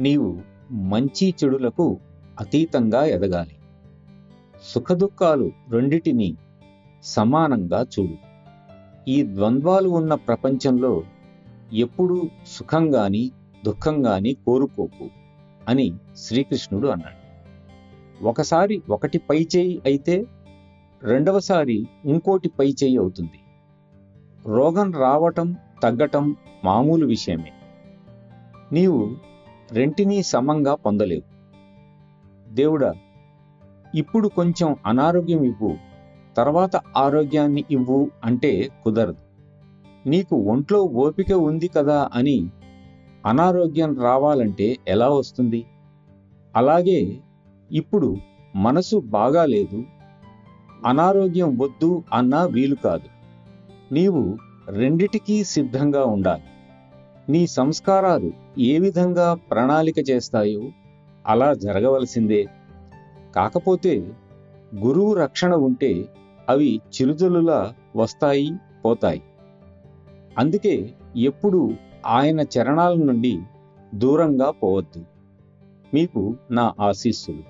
నీవు మంచి చెడులకు అతీతంగా ఎదగాలి. సుఖదుఖాలు రెండిటినీ సమానంగా చూడు. ఈ ద్వంద్వాలు ఉన్న ప్రపంచంలో ఎప్పుడూ సుఖంగాని దుఃఖంగాని కోరుకోకు అని శ్రీకృష్ణుడు అన్నాడు. ఒకసారి ఒకటి పైచేయి అయితే రెండవసారి ఇంకోటి పైచేయి అవుతుంది. రోగం రావటం తగ్గటం మామూలు విషయమే. నీవు రెంటినీ సమంగా పొందలేవు. దేవుడా, ఇప్పుడు కొంచెం అనారోగ్యం ఇవ్వు, తర్వాత ఆరోగ్యాన్ని ఇవ్వు అంటే కుదరదు. నీకు ఒంట్లో ఓపిక ఉంది కదా అని అనారోగ్యం రావాలంటే ఎలా వస్తుంది? అలాగే ఇప్పుడు మనసు బాగాలేదు, అనారోగ్యం వద్దు అన్నా వీలు కాదు. నీవు రెండిటికీ సిద్ధంగా ఉండాలి. నీ సంస్కారాలు ఏ విధంగా ప్రణాళిక చేస్తాయో అలా జరగవలసిందే. కాకపోతే గురువు రక్షణ ఉంటే అవి చిరుజల్లులా వస్తాయి, పోతాయి. అందుకే ఎప్పుడూ ఆయన చరణాల నుండి దూరంగా పోవద్దు. మీకు నా ఆశీస్సులు.